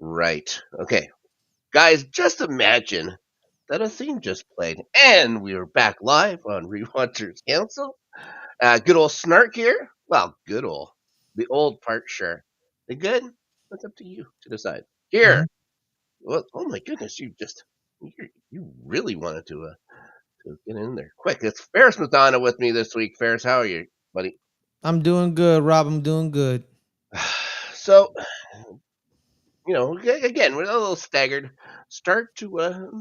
Right. Okay. Guys, just imagine that a theme just played, and we are back live on Rewatchers Council. Good old Snark here. Well, good old. The old part, sure. The good? That's up to you to decide. Here. Mhm. Well, oh my goodness, you really wanted to get in there quick. It's Ferris Madonna with me this week. Ferris, how are you, buddy? I'm doing good, Rob. I'm doing good. So, again, we're a little staggered start to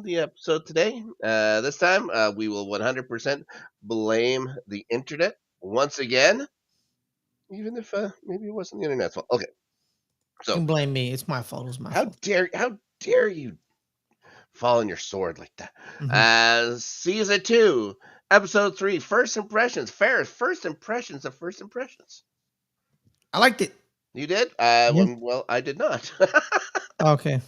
the episode today. This time, we will 100% blame the internet once again, even if maybe it wasn't the internet's fault. Okay, You so can blame me. It's my fault. It was my how fault. dare you fall on your sword like that? Hmm. Season 2, episode 3, first impressions. Ferris, first impressions of first impressions. I liked it. You did? Yeah. Well, I did not. Okay.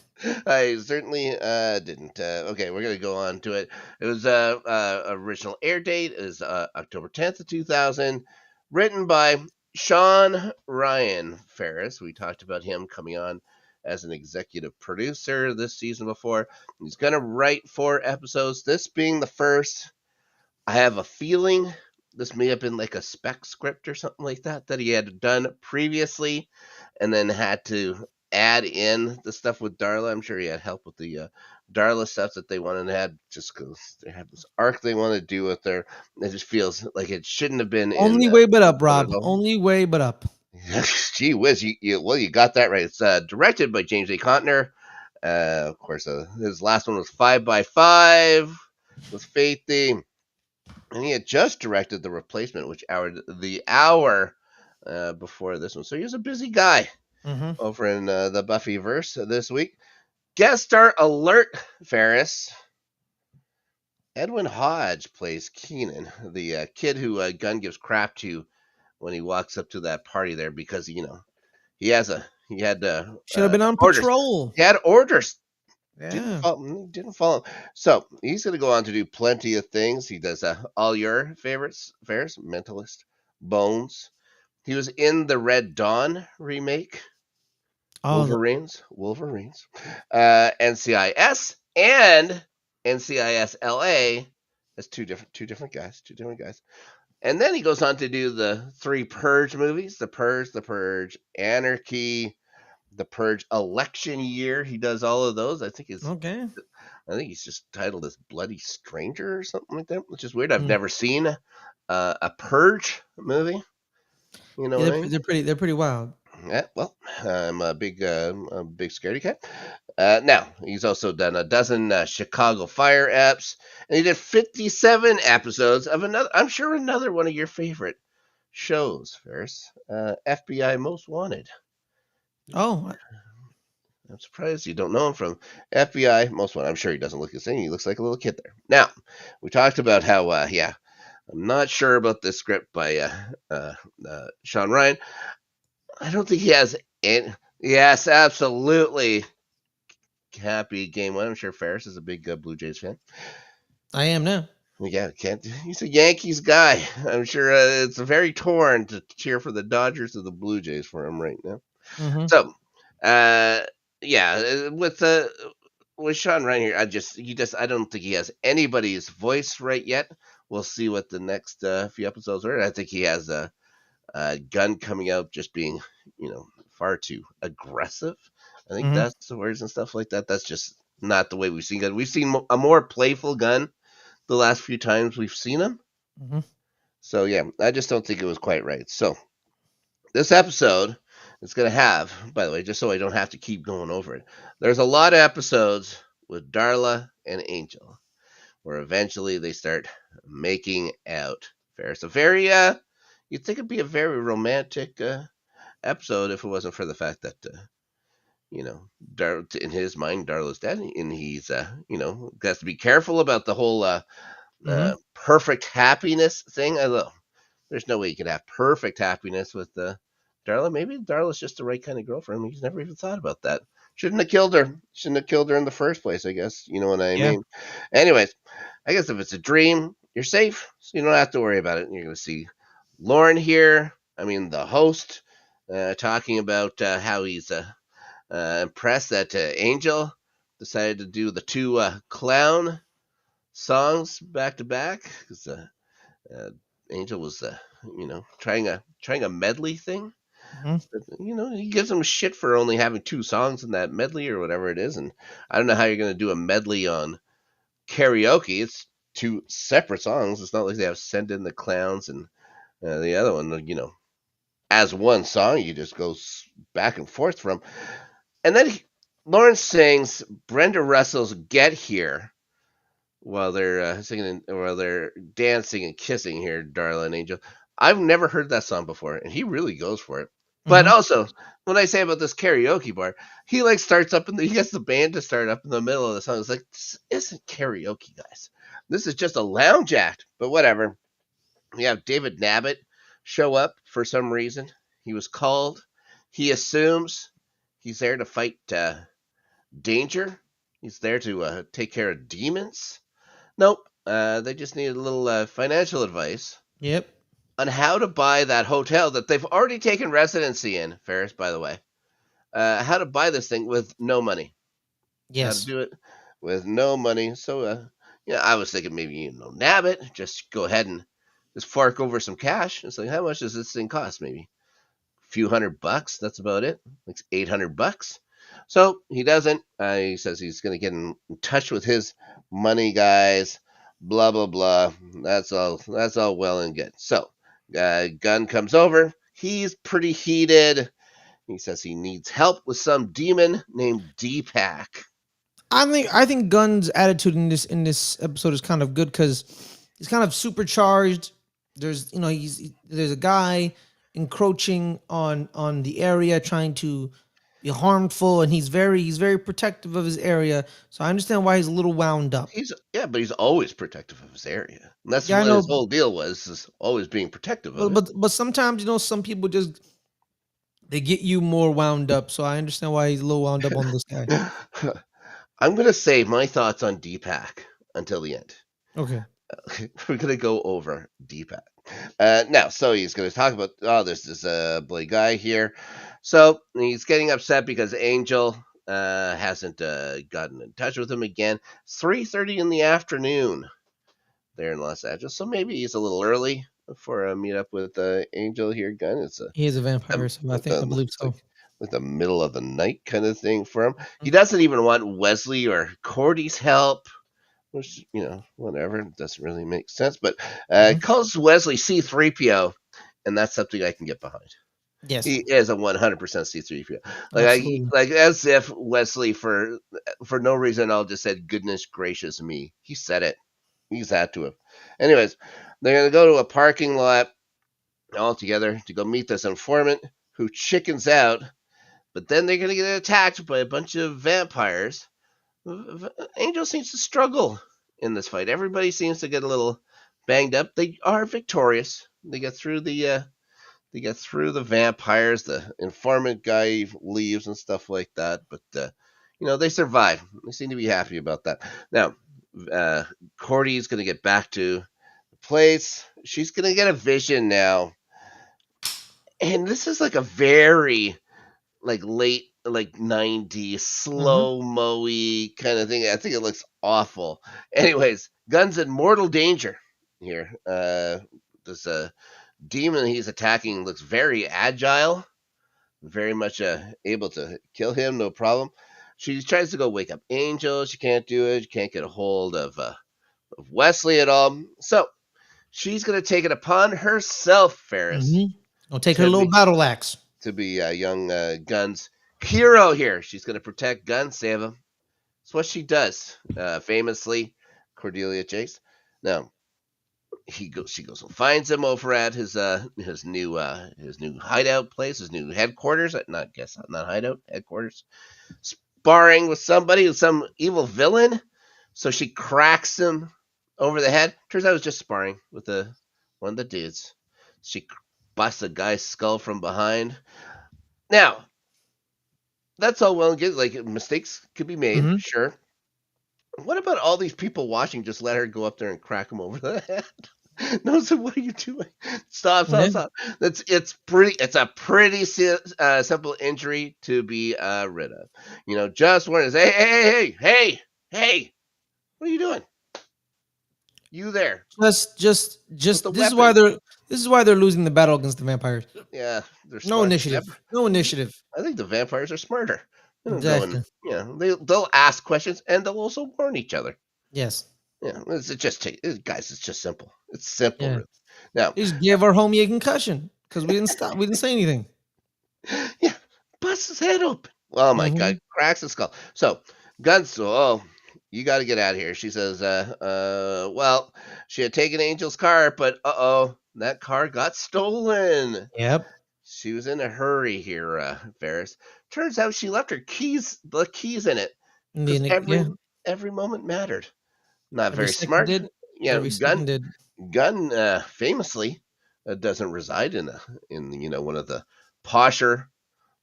I certainly didn't. Okay, we're gonna go on to it. It was original air date is October 10th of 2000, written by Sean Ryan Ferris. We talked about him coming on as an executive producer this season before. He's gonna write 4 episodes. This being the first. I have a feeling this may have been like a spec script or something like that he had done previously, and then had to add in the stuff with Darla. I'm sure he had help with the Darla stuff that they wanted to add, just because they have this arc they want to do with her. It just feels like it shldn't have been in Only way but up, episode at Rob. all. Only way but up. Gee whiz, you got that right. It's directed by James A. Contner. Of course, his last one was 5x5 with Faith theme. And he had just directed The Replacement, which the hour before this one. So he was a busy guy Hmm. over in the Buffyverse this week. Guest star alert, Ferris. Edwin Hodge plays Keenan, the kid who Gunn gives crap to when he walks up to that party there because he had Should have been on orders. patrol. He had orders. Yeah. Didn't follow. So he's going to go on to do plenty of things. He does all your favorites, Ferris, Mentalist, Bones. He was in the Red Dawn remake, Oh, Wolverines, NCIS, and NCIS LA. That's two different guys. And then he goes on to do the 3 Purge movies: The Purge, Anarchy, The Purge Election Year. He does all of those. okay. I think he's just titled as Bloody Stranger or something like that, which is weird. I've Mm. never seen a Purge movie. You know Yeah, what I mean? they're pretty wild. Yeah, well, I'm a big scaredy cat. Now, he's also done a dozen Chicago Fire apps, and he did 57 episodes of another one of your favorite shows, Ferris. FBI Most Wanted. Oh, I'm surprised you don't know him from FBI Most Wanted. I'm sure he doesn't look the same. He looks like a little kid there. Now, we talked about how, I'm not sure about this script by Sean Ryan. I don't think he has any. Yes, absolutely. Happy game one. I'm sure Ferris is a big Blue Jays fan. I am now. Yeah, can't. He's a Yankees guy. I'm sure it's very torn to cheer for the Dodgers or the Blue Jays for him right now. Hmm. So, uh, yeah, with Sean Ryan here, I don't think he has anybody's voice right yet. We'll see what the next few episodes are. I think he has a Gunn coming out just being, far too aggressive. I think Hmm. that's the words and stuff like that. That's just not the way we've seen Gunn. We've seen a more playful Gunn the last few times we've seen him. Hmm. So yeah, I just don't think it was quite right. So this episode is going to have, by the way, just so I don't have to keep going over it, there's a lot of episodes with Darla and Angel where eventually they start making out. Ferris, a very, you'd think it'd be a very romantic episode if it wasn't for the fact that, in his mind, Darla's dead, and he's, has to be careful about the whole Hmm. perfect happiness thing. Although there's no way you could have perfect happiness with Darla. Maybe Darla's just the right kind of girl for him. He's never even thought about that. Shouldn't have killed her. Shouldn't have killed her in the first place, I guess. You know what I Yeah. mean? Anyways, I guess if it's a dream, you're safe, so you don't have to worry about it. You're going to see Lauren here. I mean, the host talking about how he's impressed that Angel decided to do the two clown songs back to back because uh, Angel was, trying a medley thing. Hmm. He gives him shit for only having two songs in that medley or whatever it is, and I don't know how you're gonna do a medley on karaoke. It's two separate songs. It's not like they have "Send in the Clowns" and the other one. As one song, you just go back and forth from. And then Lawrence sings Brenda Russell's "Get Here" while they're singing, while they're dancing and kissing here, "Darling Angel." I've never heard that song before, and he really goes for it. But Hmm. also, when I say about this karaoke bar, he like starts up he gets the band to start up in the middle of the song. It's like, this isn't karaoke, guys. This is just a lounge act. But whatever. We have David Nabbit show up for some reason. He was called. He assumes he's there to fight danger. He's there to take care of demons. Nope. They just need a little financial advice Yep. on how to buy that hotel that they've already taken residency in, Ferris, by the way. How to buy this thing with no money. How to Yes. do it with no money. So, I was thinking maybe, nab it. Just go ahead and just fork over some cash. It's like, how much does this thing cost? Maybe a few $100. That's about it. Like $800. So he doesn't. He says he's going to get in touch with his money guys. Blah blah blah. That's all. That's all well and good. So, Gunn comes over. He's pretty heated. He says he needs help with some demon named Deepak. I think Gunn's attitude in this episode is kind of good because he's kind of supercharged. There's a guy encroaching on the area, trying to be harmful, and he's very protective of his area. So I understand why he's a little wound up. But he's always protective of his area. And that's Yeah, I what his know, whole deal was, is always being protective of but it. but but sometimes some people just they get you more wound up. So I understand why he's a little wound up on this guy. I'm gonna save my thoughts on Deepak until the end. Okay. We're gonna go over Deepak. Now, so he's gonna talk about, there's this bloody guy here. So he's getting upset because Angel hasn't gotten in touch with him again. 3:30 in the afternoon there in Los Angeles. So maybe he's a little early for a meetup with Angel here. Gunn. He is a Um, vampire, so I believe it's so. like the middle of the night kind of thing for him. He doesn't even want Wesley or Cordy's help, which, whatever. It doesn't really make sense. But Hmm. calls Wesley C3PO, and that's something I can get behind. Yes, He is a 100% C3PO. absolutely. Like as if Wesley, for no reason, all just said, "Goodness gracious me." He said it. He's that to him. Anyways, they're gonna go to a parking lot all together to go meet this informant who chickens out, but then they're gonna get attacked by a bunch of vampires. Angel seems to struggle in this fight. Everybody seems to get a little banged up. They are victorious. They get through the vampires. The informant guy leaves and stuff like that, but they survive. They seem to be happy about that. Now, uh, Cordy's gonna get back to the place. She's gonna get a vision now, and this is like a very like late like 90s Hmm. slow moey kind of thing. I think it looks awful. Anyways, Gunn's in mortal danger here. This demon he's attacking looks very agile, very much able to kill him, no problem. She tries to go wake up Angel. She can't do it. She can't get a hold of Wesley at all. So she's going to take it upon herself, Ferris, Hmm. I'll take her to little be battle axe. young Gunn's hero here. She's going to protect Gunn, save him. It's what she does, famously. Cordelia Chase. Now she goes and finds him over at his new hideout place, his new headquarters. Not hideout, headquarters. Sparring with somebody, with some evil villain. So she cracks him over the head. Turns out it was just sparring with one of the dudes. She busts a guy's skull from behind. Now, that's all well and good. Like, mistakes could be made, Hmm. sure. What about all these people watching? Just let her go up there and crack him over the head. No, so what are you doing? Stop, stop, Yeah. stop. It's a pretty simple injury to be rid of. Just one is hey, what are you doing? You there with Just the weapon? this is why they're losing the battle against the vampires. Yeah, they're No smart. initiative. No initiative. I think the vampires are smarter. They don't go and Exactly. they'll ask questions and they'll also warn each other. Yes. Yeah, guys. It's just simple. It's simple, Yeah. really. Now, They just gave our homie a concussion because we didn't stop. We didn't say anything. yeah, busts his head open. Oh my Mm-hmm. god, cracks his skull. So, Guns, oh, you got to get out of here. She says, well, she had taken Angel's car, but that car got stolen. Yep. She was in a hurry here, Ferris. Turns out she left the keys in it, And because yeah, every moment mattered. Not every very second smart. did. Every Gun second did. Gunn famously doesn't reside in one of the posher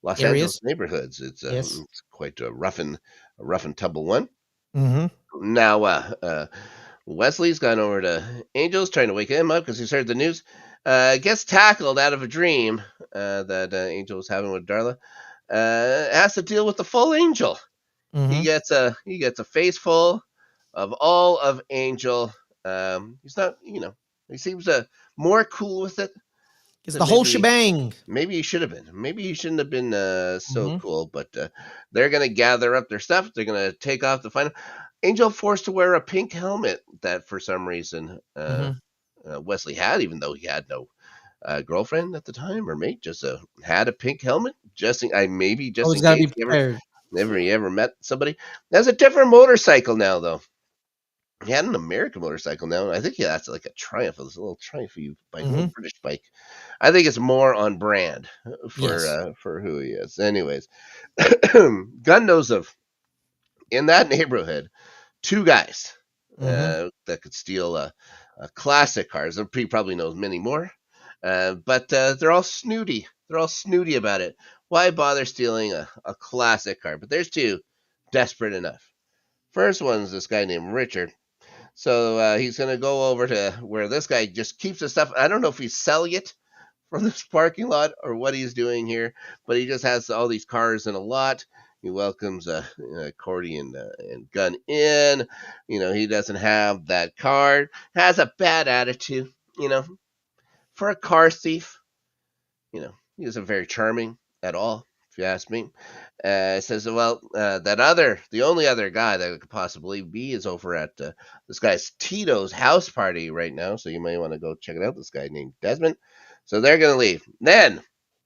Los Angeles Areas. neighborhoods. Yes. It's quite a rough and tumble one. Mm-hmm. Now Wesley's gone over to Angel's trying to wake him up because he's heard the news. Gets tackled out of a dream that Angel was having with Darla. Has to deal with the full Angel. Mm-hmm. He gets a face full of all of Angel. He's not, he seems more cool with it It's the than whole shebang. maybe he should have been. Maybe he shouldn't have been so Mm-hmm. cool. But they're gonna gather up their stuff. They're gonna take off the final. Angel forced to wear a pink helmet that for some reason Mm-hmm. Wesley had, even though he had no girlfriend at the time or mate. Just had a pink helmet, maybe just Always in got to case be prepared. he ever met somebody. That's a different motorcycle now, though. He had an American motorcycle now. I think that's like a Triumph. It's a little Triumph bike, a little Mm-hmm. British bike. I think it's more on brand Yes. for who he is. Anyways, Gunn knows of in that neighborhood two guys Mm-hmm. that could steal a classic cars. He probably knows many more, but they're all snooty. They're all snooty about it. Why bother stealing a classic car? But there's two desperate enough. First one's this guy named Richard. So he's going to go over to where this guy just keeps his stuff. I don't know if he's selling it from this parking lot or what he's doing here, but he just has all these cars in a lot. He welcomes Cordy and Gunn in. He doesn't have that card. Has a bad attitude. For a car thief. He isn't very charming at all, if you ask me. Says, well, the only other guy that could possibly be is over at this guy's Tito's house party right now. So you may want to go check it out. This guy named Desmond. So they're going to leave. Then,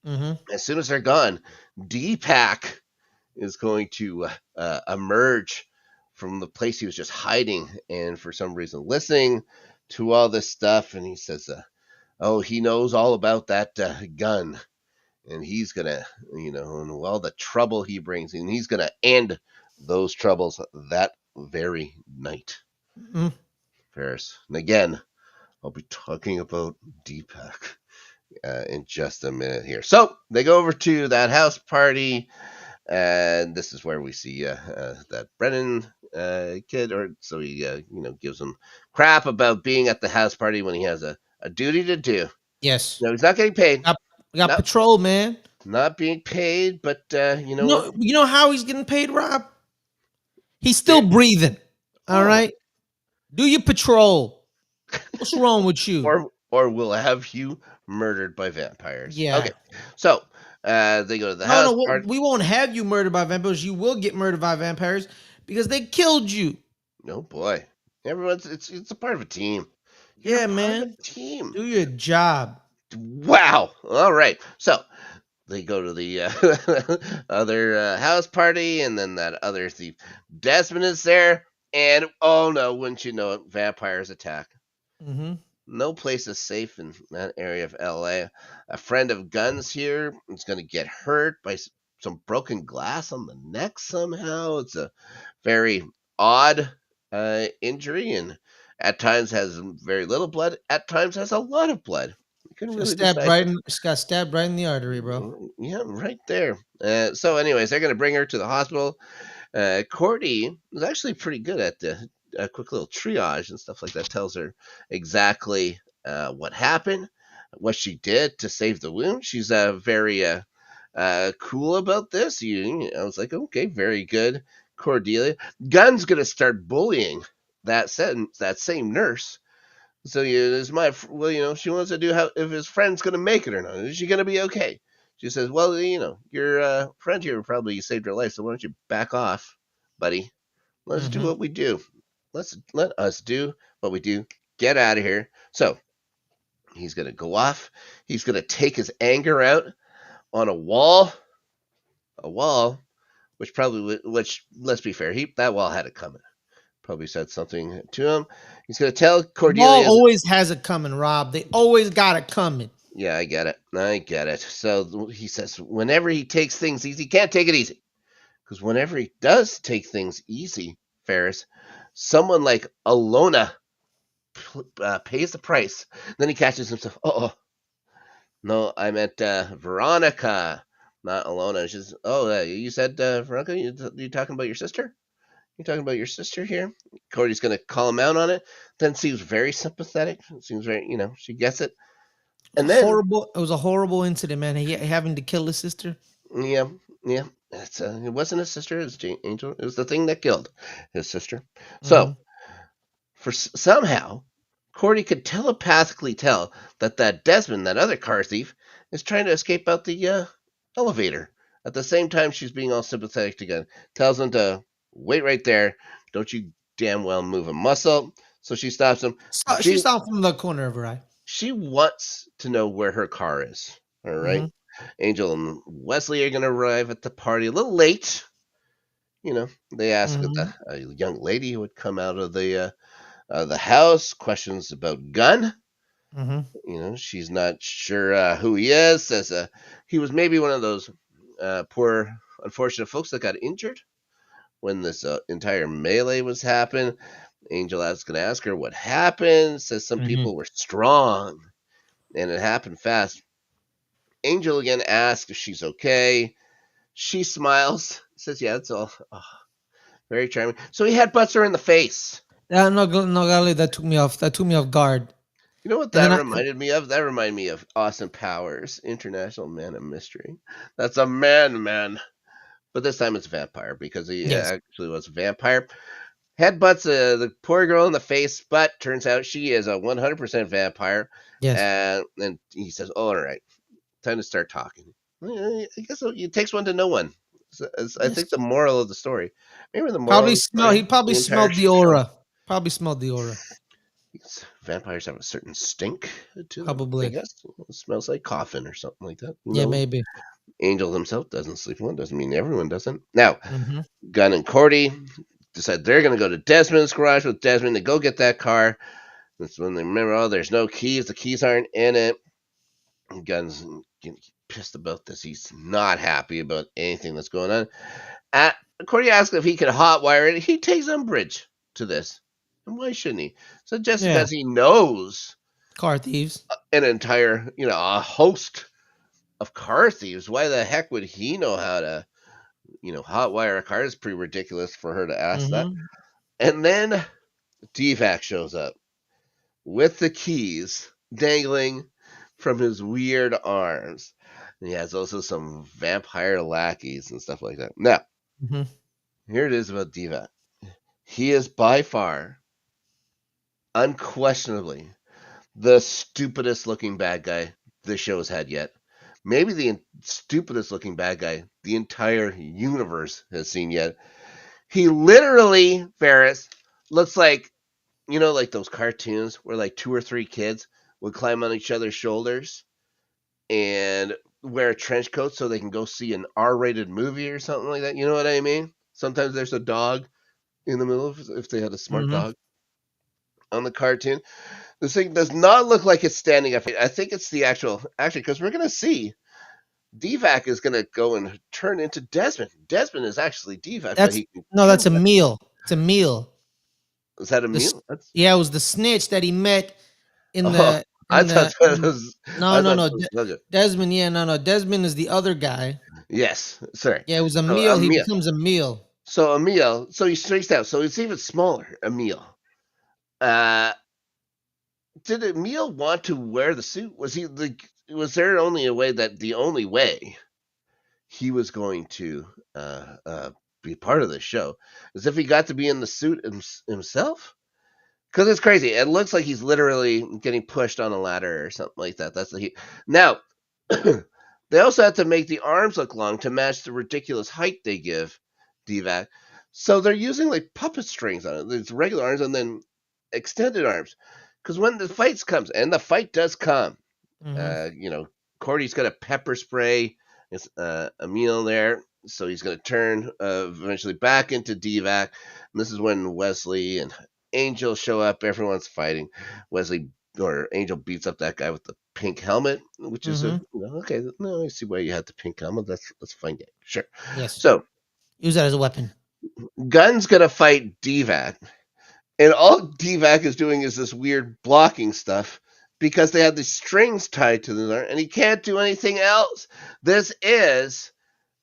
Mm-hmm. as soon as they're gone, Deepak is going to emerge from the place he was just hiding and for some reason listening to all this stuff. And he says, oh, he knows all about that gun. And he's gonna, and all the trouble he brings, and he's gonna end those troubles that very night. Mm-hmm. Ferris. And again, I'll be talking about Deepak in just a minute here. So they go over to that house party, and this is where we see that Brennan kid, or so he, gives him crap about being at the house party when he has a duty to do. Yes. No, he's not getting paid. We got Not patrol, man. not being paid, but you know what? You know how he's getting paid, Rob? He's still There, breathing. All oh, right. Do your patrol. What's wrong with you? or we'll have you murdered by vampires. Yeah. Okay, so they go to the No, house no, party. we won't have you murdered by vampires. You will get murdered by vampires because they killed you. Oh boy, it's a part of a team. You're a Yeah, part of man. a team. Do your job. Wow. All right. So they go to the other house party, and then that other thief Desmond is there, and oh no, wouldn't you know it, vampires attack. Mm-hmm. No place is safe in that area of LA. A friend of Gunn's here is going to get hurt by some broken glass on the neck somehow. It's a very odd injury, and at times has very little blood, at times has a lot of blood. You couldn't really decide. Got stabbed right in the artery, bro. Yeah, right there. So, anyways, they're going to bring her to the hospital. Cordy was actually pretty good at the a quick little triage and stuff like that. Tells her exactly what happened, what she did to save the wound. She's very cool about this. I was like, okay, very good, Cordelia. Gunn's gonna start bullying that same nurse. So is my well, she wants to do how if his friend's gonna make it or not. Is she gonna be okay? She says, well, your friend here probably saved her life, so why don't you back off, buddy? Let's do Mm-hmm. what we do. Let us do what we do. Get out of here. So he's gonna go off. He's gonna take his anger out on a wall, which let's be fair, that wall had it coming. Probably said something to him. He's gonna tell Wall Cordelia. always has it coming, Rob. They always got it coming. Yeah, I get it. I get it. So he says, whenever he takes things easy, he can't take it easy. Because whenever he does take things easy, Ferris, someone like Alona pays the price. Then he catches himself. Oh, no, I meant Veronica, not Alona. She's, you said Veronica? You talking about your sister? You talking about your sister here? Cody's going to call him out on it. Then seems very sympathetic. Seems very, she gets it. And then Horrible. It was a horrible incident, man. Having to kill his sister. yeah, yeah. It wasn't his sister. It was Angel. It was the thing that killed his sister. Mm-hmm. So, somehow, Cordy could telepathically tell that Desmond, that other car thief, is trying to escape out the elevator. At the same time, she's being all sympathetic to Gunn. Tells him to wait right there. Don't you damn well move a muscle. So she stops him. She saw from the corner of her eye. She wants to know where her car is. All right. Mm-hmm. Angel and Wesley are going to arrive at the party a little late. They ask Mm-hmm. a young lady who would come out of the house, questions about Gunn. Mm-hmm. She's not sure who he is. Says he was maybe one of those poor, unfortunate folks that got injured when this entire melee was happening. Angel is going to ask her what happened. Says some Mm-hmm. people were strong, and it happened fast. Angel again asks if she's okay. She smiles, says, "Yeah, it's all very charming." So he headbutts her in the face. No, golly, that took me off. That took me off guard. You know what And that then reminded me of? That reminded me of Austin Powers, International Man of Mystery. That's a man. But this time it's a vampire because he yes, actually was a vampire. Headbutts the poor girl in the face, but turns out she is a 100% vampire. yes, And he says, "Oh, all right, time to start talking." I guess it takes one to know one. I think yes. the moral of the story, maybe the moral Probably of the smell. story, He probably the entire smelled the show. aura. Probably smelled the aura. Vampires have a certain stink to them, I Probably. guess. It smells like coffin or something like that. Who Yeah, knows? maybe. Angel himself doesn't sleep alone. Doesn't mean everyone doesn't. Now, Mm-hmm. Gunn and Cordy decide they're going to go to Desmond's garage with Desmond to go get that car. That's when they remember, there's no keys. The keys aren't in it. Gunn's pissed about this. He's not happy about anything that's going on. Cordy asks if he can hotwire it. He takes umbrage to this. And why shouldn't he? So just Yeah. because he knows Car thieves. an entire, a host of car thieves, why the heck would he know how to, hotwire a car? It's pretty ridiculous for her to ask that. Mm-hmm. And then Devac shows up with the keys dangling from his weird arms. And he has also some vampire lackeys and stuff like that. Now, Mm-hmm. here it is about Devac. He is by far, unquestionably, the stupidest looking bad guy the show's had yet. Maybe the stupidest looking bad guy the entire universe has seen yet. He literally, Ferris, looks like, like those cartoons where like two or three kids would climb on each other's shoulders and wear a trench coat so they can go see an R-rated movie or something like that. You know what I mean? Sometimes there's a dog in the middle if they had a smart Mm-hmm. dog on the cartoon. This thing does not look like it's standing up. I think it's the actually, because we're going to see Devac is going to go and turn into Desmond. Desmond is actually Devac, but That's he can no. turn That's a back. meal. It's a meal. Is that a This. meal? That's Yeah, it was the snitch that he met in oh, the I in thought the. that was No, I no, thought no. that was okay. Desmond. Yeah, no. Desmond is the other guy. Yes, sorry. Yeah, it was a So meal. He Emil. becomes a meal. So Emil. So he's spaced out. So it's even smaller. Emil. Uh, did Emil want to wear the suit? Was he like? Was there only a way that the only way he was going to be part of the show is if he got to be in the suit himself? Because it's crazy. It looks like he's literally getting pushed on a ladder or something like that. That's the he. Now, they also have to make the arms look long to match the ridiculous height they give Divac. So they're using like puppet strings on it. There's regular arms and then extended arms. Because when the fights comes, and the fight does come, Mm-hmm. you know, Cordy's got a pepper spray. It's a meal there, so he's going to turn eventually back into Divac. And this is when Wesley and Angel show up. Everyone's fighting. Wesley or Angel beats up that guy with the pink helmet, which is Mm-hmm. okay. No, I see why you had the pink helmet. That's fine. Yeah, sure. Yes. So Use that as a weapon. Gunn's gonna fight Divac, and all Divac is doing is this weird blocking stuff because they have these strings tied to them, and he can't do anything else. This is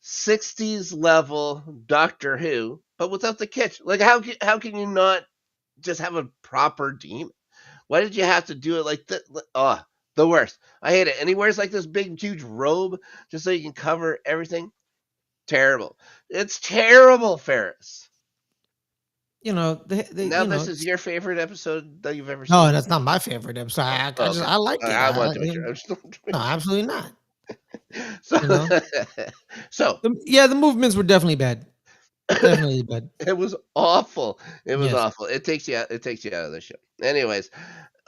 60s level Doctor Who, but without the kitsch. Like, how can you not just have a proper demon? Why did you have to do it like that? Oh, the worst. I hate it. And he wears like this big, huge robe just so he can cover everything. Terrible. It's terrible, Ferris. They Now, this is your favorite episode that you've ever no, seen? that's not my favorite episode. Oh, okay. I liked it. I want to make sure. No, absolutely not. So, You know, so the movements were definitely bad. Definitely bad. it was awful. It was Yes. awful. It takes you out. It takes you out of the show. Anyways,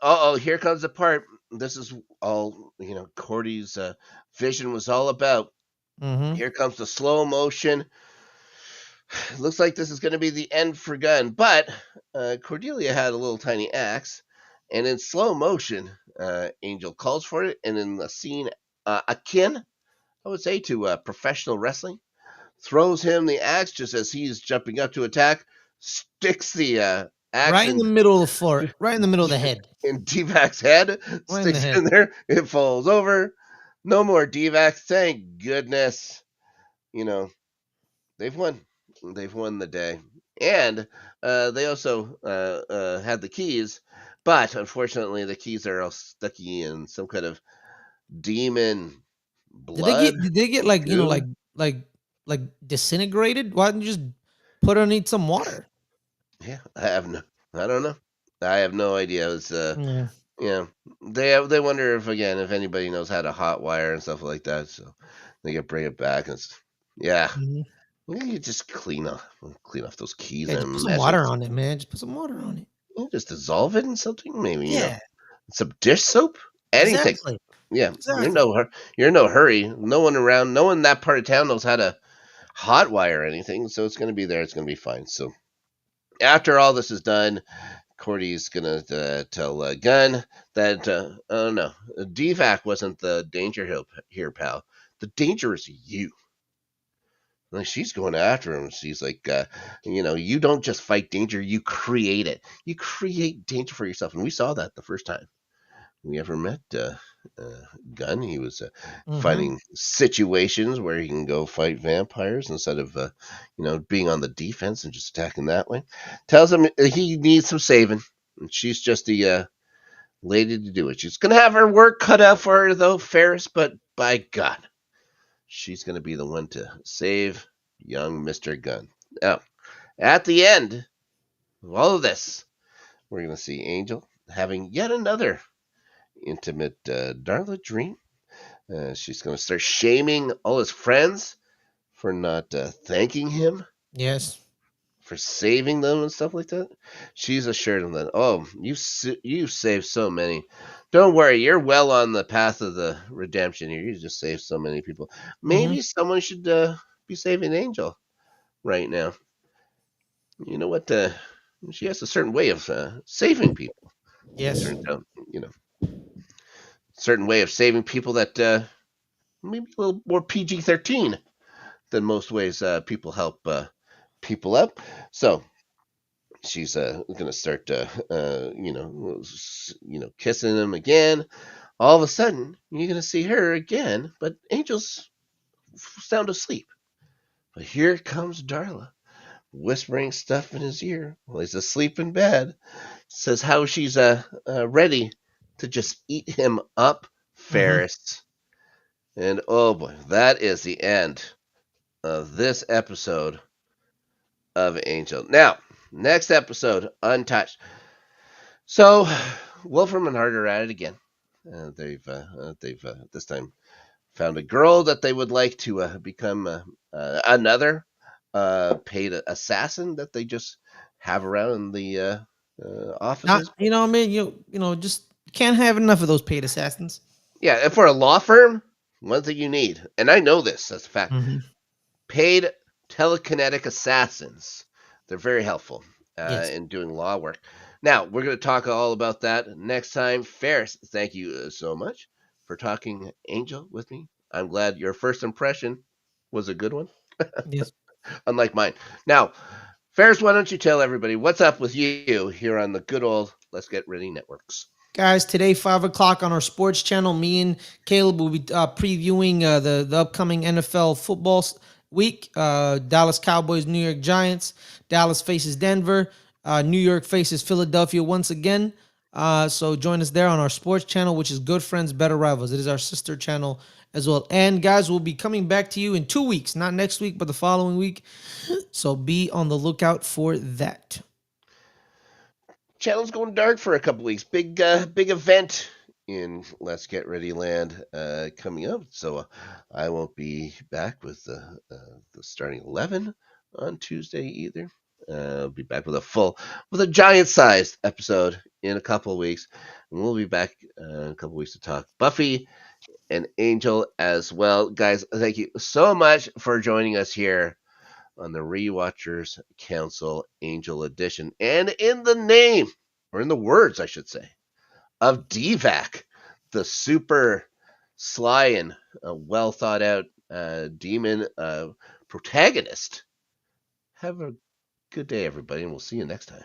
oh, here comes the part. This is all Cordy's vision was all about. Mm-hmm. Here comes the slow motion. Looks like this is going to be the end for Gunn, but Cordelia had a little tiny axe, and in slow motion, Angel calls for it, and in the scene akin, I would say, to professional wrestling, throws him the axe just as he's jumping up to attack, sticks the axe Right in the middle of the floor, right in the middle of the head, in D-Vac's head, right in the sticks head. in there, it falls over. No more D-Vac, thank goodness. You know, they've won. They've won the day. And they also had the keys, but unfortunately, the keys are all stucky in some kind of demon blood Did they get like goo. like like disintegrated? Why didn't you just put underneath some water? Yeah, I don't know. I have no idea. It was Yeah. yeah. They wonder if anybody knows how to hot wire and stuff like that. So they can bring it back and yeah. Mhm. You just clean off those keys Yeah, just put and some water meshes. on it, man. Just put some water on it. Just dissolve it in something, maybe Yeah, some dish soap, anything. exactly. Yeah, Exactly. you're in no hurry. No one around, no one in that part of town knows how to hot wire anything, so it's going to be there. It's going to be fine. So after all this is done, Cordy's gonna tell Gunn that oh no, DVAC wasn't the danger here, pal. The danger is you. Like she's going after him. She's like, you don't just fight danger, you create it. You create danger for yourself, and we saw that the first time we ever met uh, Gunn. He was Mhm. finding situations where he can go fight vampires instead of, being on the defense and just attacking that way. Tells him he needs some saving, and she's just the lady to do it. She's gonna have her work cut out for her though, Ferris. But by God, she's gonna be the one to save young Mister Gunn. Now, at the end of all of this, we're gonna see Angel having yet another intimate Darla dream. She's going to start shaming all his friends for not thanking him Yes. for saving them and stuff like that. She's assured him that, oh, you saved so many. Don't worry, you're well on the path of the redemption here. You just saved so many people. Mhm. Maybe someone should be saving Angel right now. You know what? She has a certain way of saving people. It Yes. turns out, you know, certain way of saving people that maybe a little more PG-13 than most ways people help people up. So she's going to start, kissing him again. All of a sudden, you're going to see her again, but Angel's sound asleep. But here comes Darla, whispering stuff in his ear while he's asleep in bed. Says how she's ready to just eat him up, Hmm. Ferris. And oh boy, that is the end of this episode of Angel. Now, next episode, Untouched. So, Wolfram and Hart are at it again. They've this time found a girl that they would like to become another paid assassin that they just have around in the Not, offices. you know, what I mean, just can't have enough of those paid assassins. Yeah, and for a law firm, one thing you need, and I know this as a fact, Hmm. paid telekinetic assassins. They're very helpful Yes, in doing law work. Now, we're going to talk all about that next time. Ferris, thank you so much for talking Angel with me. I'm glad your first impression was a good one, yes. unlike mine. Now, Ferris, why don't you tell everybody what's up with you here on the good old Let's Get Ready Networks? Guys, today 5 o'clock on our sports channel, me and Caleb will be previewing the upcoming NFL football week. Dallas Cowboys, New York Giants. Dallas faces Denver. New York faces Philadelphia once again. So join us there on our sports channel, which is Good Friends, Better Rivals. It is our sister channel as well. And guys, we'll be coming back to you in 2 weeks, not next week, but the following week. So be on the lookout for that. Channel's going dark for a couple weeks. Big event in Let's Get Ready Land coming up. So I won't be back with the starting 11 on Tuesday either. I'll be back with a giant sized episode in a couple of weeks. And we'll be back in a couple of weeks to talk Buffy and Angel as well. Guys, thank you so much for joining us here on the Rewatchers Council Angel Edition. And in the name, or in the words, I should say, of DVAC, the super sly and well thought out demon protagonist. Have a good day, everybody, and we'll see you next time.